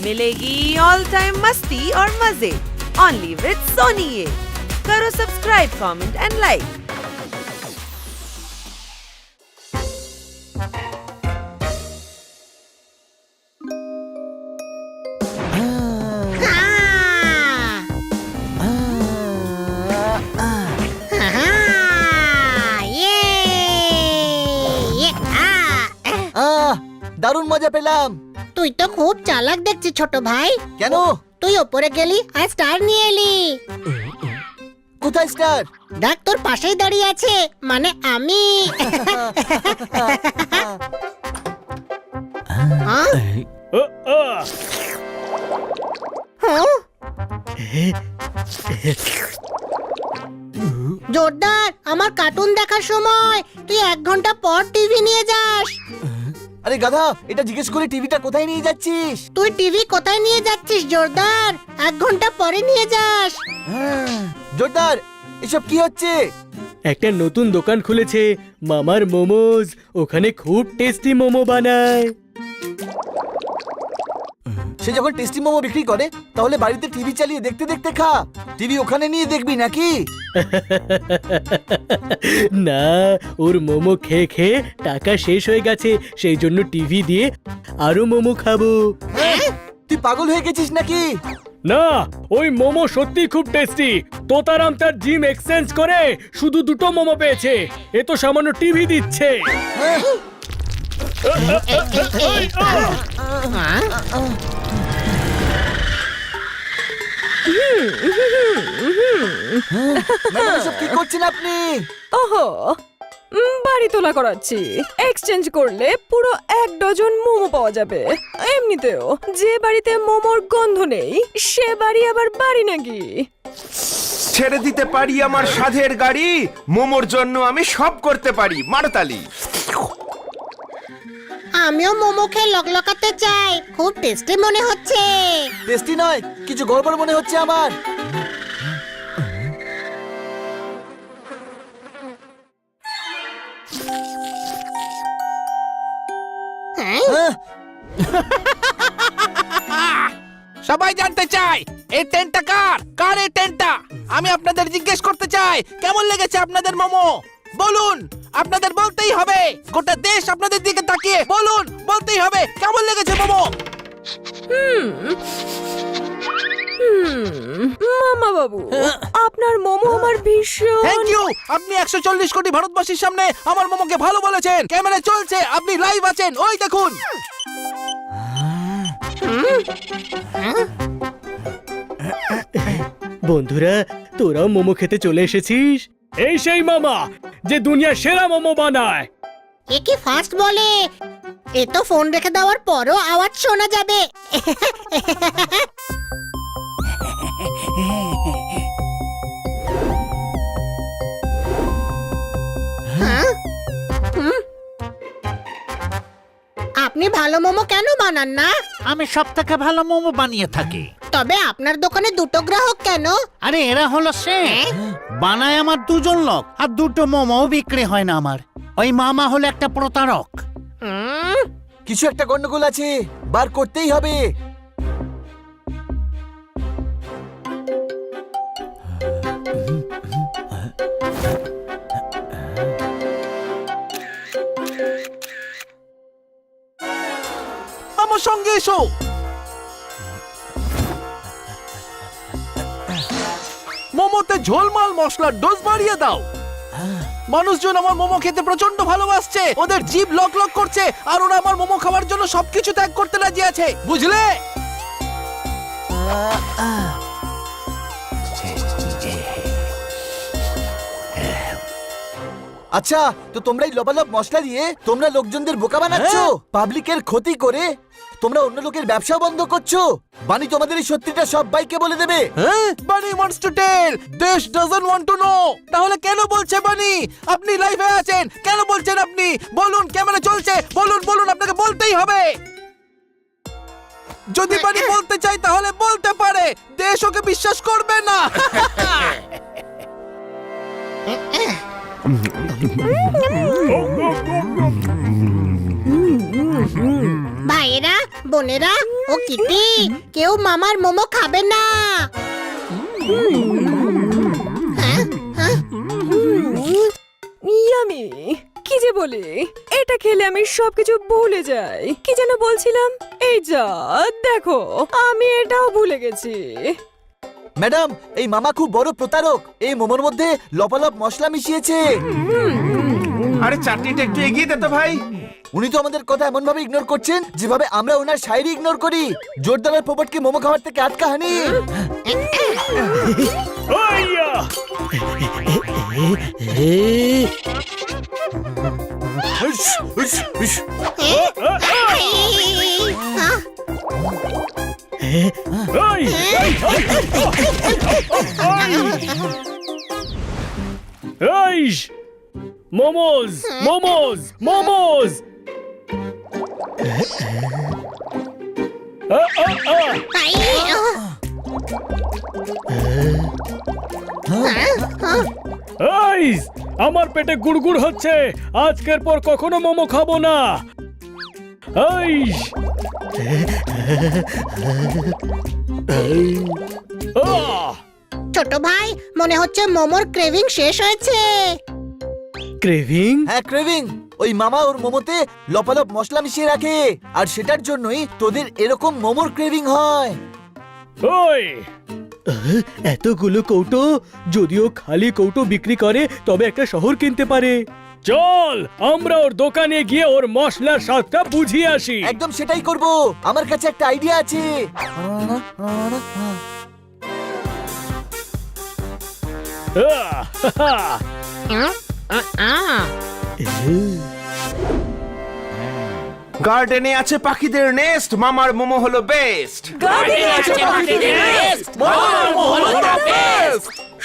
मिलेगी all time मस्ती और मजे ओनली विद सोनी ये। करो सब्सक्राइब, कमेंट एंड लाइक। দারুণ মজা পেলাম। তুই তো খুব চালাক দেখছি ছোট ভাই। কেন? তুই ওপরে গেলি আর স্টার নিয়ে এলি। কোথায় স্টার? দেখ তোর পাশেই দাঁড়িয়ে আছে, মানে আমি। জোরদার, আমার কার্টুন দেখার সময় তুই 1 ঘন্টা পর টিভি নিয়ে যাস। আরে গাধা, এটা জিজ্ঞেস করে টিভিটা কোথায় নিয়ে যাচ্ছিস? তুই টিভি কোথায় নিয়ে যাচ্ছিস জোরদার? 1 ঘন্টা পরে নিয়ে যাস। জোরদার, এসব কি হচ্ছে? একটা নতুন দোকান খুলেছে মামার মোমোজ। ওখানে খুব টেস্টি মোমো বানায়। সে যখন টেস্টি মোমো বিক্রি করে তাহলে বাড়িতে টিভি চালিয়ে দেখতে দেখতে খা। টিভি ওখানে নিয়ে দেখবি নাকি? না, ওর মোমো খেয়ে খেয়ে টাকা শেষ হয়ে গেছে, সেই জন্য টিভি দিয়ে আরো মোমো খাবো। তুই পাগল হয়ে গেছিস নাকি? না, ওই মোমো সত্যি খুব টেস্টি। তোতারাম তার জিম এক্সচেঞ্জ করে শুধু 2টো মোমো পেয়েছে। এ তো সামান্য টিভি দিচ্ছে। এসব কি করছেন আপনি? ওহো, বাড়ি তোলা করাচ্ছি। এক্সচেঞ্জ করলে পুরো 1 ডজন মোমো পাওয়া যাবে। এমনিতেও যে বাড়িতে মোমোর গন্ধ নেই সে বাড়ি আবার বাড়ি নাকি? ছেড়ে দিতে পারি আমার সাধের গাড়ি, মোমোর জন্য আমি সব করতে পারি। মারতালি। আমিও মোমো খেয়ে লকলকাতে চাই। খুব টেস্টি মনে হচ্ছে। টেস্টি নয়, কিছু গড়বড় মনে হচ্ছে আমার। সবাই জানতে চায় এই টেন্টটা কার? কার এই টেন্টটা? আমি আপনাদের জিজ্ঞেস করতে চাই, কেমন লেগেছে আপনাদের মোমো? বলুন, আপনাদের বলতেই হবে। গোটা দেশ আপনাদের দিকে তাকিয়ে বলুন, বলতেই হবে কেমন লেগেছে মোমো। মামা বাবু, আপনার মোমো আমার ভীষণ। Thank you. আপনি 140 কোটি ভারতবাসীর সামনে আমার মোমোকে ভালো বলেছেন। ক্যামেরা চলছে, আপনি লাইভ আছেন, ওই দেখুন। বন্ধুরা, তোরাও মোমো খেতে চলে এসেছিস। এই সেই মামা যে দুনিয়ার সেরা মোমো বানায়। এ কি ফাস্ট বলে? এ তো ফোন রেখে দেওয়ার পরও আওয়াজ শোনা যাবে। আপনি ভালো মোমো কেন বানান না? আমি সব থেকে ভালো মোমো বানিয়ে থাকি। তবে আপনার দোকানে 2টো গ্রাহক কেন? আরে এরা হলো সে বানায় আমার 2জন লোক, আর 2টো মোমো বিক্রি হয় না আমার। ওই মামা হলো একটা প্রতারক। কিছু একটা গন্ডগোল আছে, বার করতেই হবে। আমার সঙ্গে এসো। মোমোতে ঝোলমাল মশলার ডোজ বাড়িয়ে দাও। মানুষজন আমার মোমো খেতে প্রচন্ড ভালোবাসছে। ওদের জিভ লক লক করছে, আর ওরা আমার মোমো খাওয়ার জন্য সবকিছু ত্যাগ করতে রাজি আছে, বুঝলে? আচ্ছা, তো তোমরা এই লবালব মশলা দিয়ে তোমরা লোকজনদের বোকা বানাচ্ছো, পাবলিকের ক্ষতি করে তোমরা অন্য লোকের ব্যবসা বন্ধ করছো। বানি তোমাদের এই সত্যিটা সব বাইকে বলে দেবে। বানি ওয়ান্টস টু টেল, দেশ ডাজন্ট ওয়ান্ট টু নো। তাহলে কেন বলছে বানি? আপনি লাইভে আছেন, কেন বলছেন আপনি? বলুন, ক্যামেরা চলছে, বলুন বলুন, আপনাকে বলতেই হবে। যদি বানি বলতে চাই তাহলে বলতে পারে, দেশ ওকে বিশ্বাস করবে না। ভাইয়েরা, বোনেরা ও কিটি কেউ মামার মোমো খাবে না। ইয়ামি কি যে বলি, এটা খেলে আমি সবকিছু ভুলে যাই। কি যেন বলছিলাম, এই যা দেখো আমি এটাও ভুলে গেছি। ম্যাডাম, এই মামা খুব বড় প্রতারক। এই মোমোর মধ্যে লপালপ মশলা মিশিয়েছে। আরে চাটনিটা একটু এগিয়ে দে তো ভাই। উনি তো আমাদের কথা এমন ভাবে ইগনোর করছেন যেভাবে আমরা ওনার শায়রি ইগনোর করি। জোরদারের পোপটকে মোমো খাওয়ার থেকে আটকা হানি। আইয়া! উস, উস, উস। এই! এইস! মোমোজ মোমোজ মোমোজ এইস! আমার পেটে গুড়গুড় হচ্ছে। আজকের পর কখনো মোমো খাবো না। এইস! আহ! ছোট ভাই মনে হচ্ছে মোমোর ক্রেভিং শেষ হয়েছে। ক্রেভিং? হ্যাঁ, ক্রেভিং। ওই মামা ওর মোমোতে লপালপ মশলা মিশিয়ে রাখে, আর সেটার জন্যই তোদের এরকম মোমোর ক্রেভিং হয়। ওই এতগুলো কৌটো, যদিও খালি কৌটো বিক্রি করে তবে একটা শহর কিনতে পারে। চল আমরা ওর দোকানে গিয়ে ওর মশলার স্বাদটা বুঝিয়ে আসি। একদম সেটাই করব। আমার কাছে একটা আইডিয়া আছে। গার্ডেনে আছে পাখিদের নেস্ট, মামার মোমো হলো বেস্ট।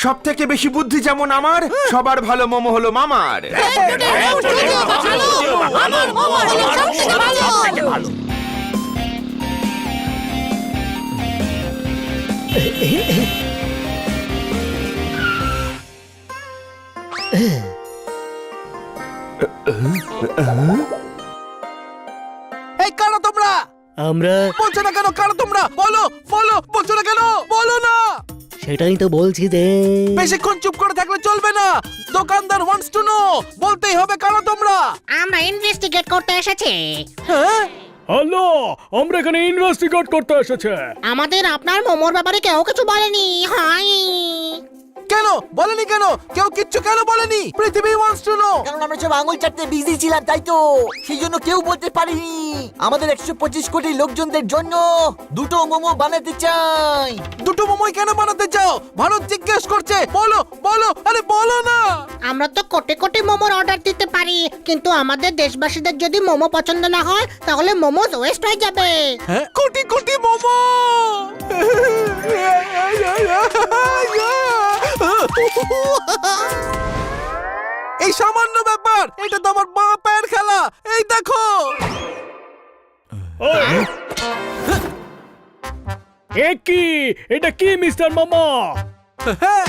সব থেকে বেশি বুদ্ধি যেমন আমার, সবার ভালো মোমো হলো মামার। এই কারা তোমরা? আমরা বলছো না কেন? কারা তোমরা? বলো বলো, বলছো না কেন? বলো না। সেটাই তো বলছি যে বেশিক্ষণ চুপ করে থাকলে চলবে না। দোকানদার ওয়ান্টস টু নো, বলতেই হবে কারা তোমরা। আমরা ইনভেস্টিগেট করতে এসেছি। হ্যাঁ? হ্যালো, আমরা এখানে ইনভেস্টিগেট করতে এসেছে। আমাদের আপনার মোমোর ব্যাপারে কেউ কিছু বলেনি। হাই, কেন বলেনি? কেন কেউ কিচ্ছু কেন বলেনি? পৃথিবী ওয়ান্টস টু নো। কারণ আমরা সব আঙুল চাটতে বিজি ছিলাম, তাই তো। সেই জন্য কেউ বলতে পারিনি। আমাদের 125 কোটি লোকজনদের জন্য দুটো মোমো বানাতে চাই। দুটো মোমোই কেন বানাতে চাও? ভারত জিজ্ঞেস করছে। বলো বলো, আরে বলো না। আমরা তো কোটি কোটি মোমোর অর্ডার দিতে পারি, কিন্তু আমাদের দেশবাসীদের যদি মোমো পছন্দ না হয় তাহলে মোমোস ওয়েস্ট হয়ে যাবে। হ্যাঁ? কোটি কোটি মোমো। এই সামান্য ব্যাপার, এটা তো আমার বাঁ পায়ের খেলা। এই দেখো। কি এটা কি মিস্টার মামা? হ্যাঁ,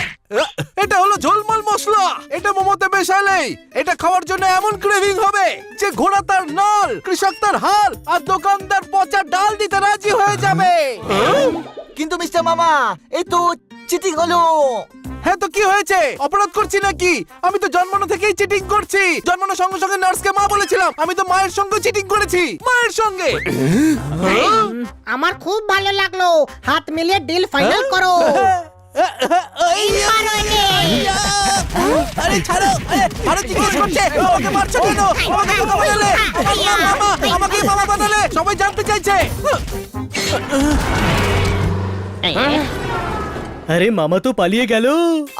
এটা হলো ঝোলমল মশলা। এটা মোমোতে মেশালেই এটা খাওয়ার জন্য এমন ক্রেভিং হবে যে ঘোড়া তার নল, কৃষক তার হাল, আর দোকানদার পচা ডাল দিতে রাজি হয়ে যাবে। কিন্তু মিস্টার মামা, এই তো চিটিং হলো। হ্যাঁ, তো কি হয়েছে? অপরাধ করছি নাকি? আমি তো জন্মানো থেকেই চিটিং করছি। জন্মানোর সঙ্গে সঙ্গে নার্সকে মা বলেছিলাম। আমি তো মায়ের সঙ্গে চিটিং করেছি, মায়ের সঙ্গে। আমার খুব ভালো লাগলো। হাত মিলিয়ে ডিল ফাইনাল করো। মারো একে। আরে ছাড়ো। আরে জিজ্ঞেস করছে আমাকে মারছো কেন? আমাকে কেন বানালে? আমাকে মামা বানালে? সবাই জানতে চাইছে। আরে মামা তো পালিয়ে গেল।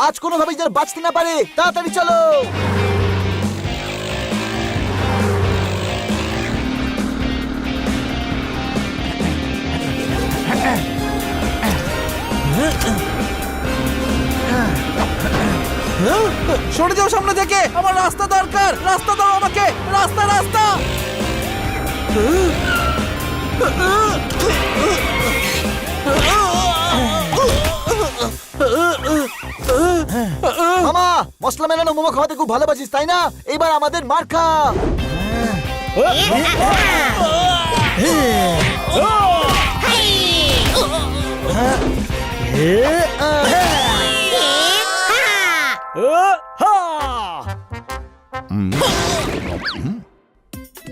আজ কোনোভাবেই যেন বাঁচতে না পারে। তাড়াতাড়ি চলো। সরে যাও সামনে থেকে। আমার রাস্তা দরকার। রাস্তা দাও আমাকে। রাস্তা রাস্তা। মামা, মশলা মেলানো মোমো খাওয়াতে খুব ভালোবাসিস, তাই না? এবার আমাদের মার খা।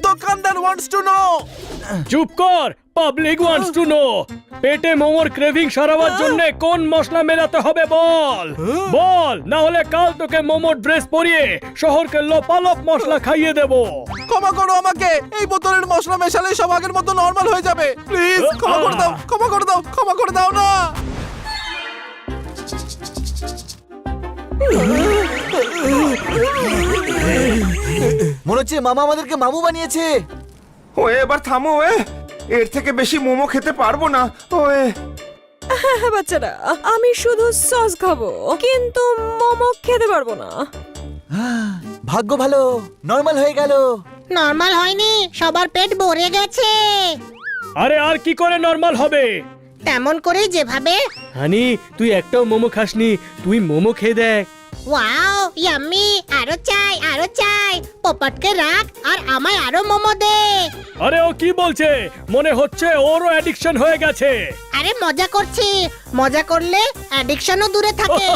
দোকানদার ওয়ান্টস টু নো। চুপ কর, পাবলিক ওয়ান্টস টু নো। পেটে মোমোর ক্রেভিং সারাবার জন্য কোন মশলা মেলাতে হবে বল বল, না হলে কাল তোকে মোমোর ড্রেস পরিয়ে শহরকে লোপালপ মশলা খাইয়ে দেব। ক্ষমা করো আমাকে, এই বোতলের মশলা মেশালে সব আগের মতো নরমাল হয়ে যাবে। প্লিজ ক্ষমা করে দাও, ক্ষমা করে দাও, ক্ষমা করে দাও না। মনে হচ্ছে মামা আমাদেরকে মামু বানিয়েছে। ওয়ে এবার থামো ওয়ে, এর থেকে বেশি মোমো খেতে পারবো না ওয়ে। হ্যাঁ বাচ্চারা, আমি শুধু সস খাবো কিন্তু মোমো খেতে পারবো না। ভাগ্য ভালো, নর্মাল হয়ে গেল। নর্মাল হয়নি, সবার পেট ভরে গেছে। আরে আর কি করে নরমাল হবে? তেমন করে যেভাবে। হানি, তুই একটাও মোমো খাসনি, তুই মোমো খেয়ে দেখ। ওয়াও ইয়াম্মি, আরো চাই আরো চাই। পোপটকে রাখ আর আমায় আরো মোমো দে। আরে ও কি বলছে? মনে হচ্ছে ওরও অ্যাডিকশন হয়ে গেছে। আরে মজা করছি, মজা করলে অ্যাডিকশনও দূরে থাকে।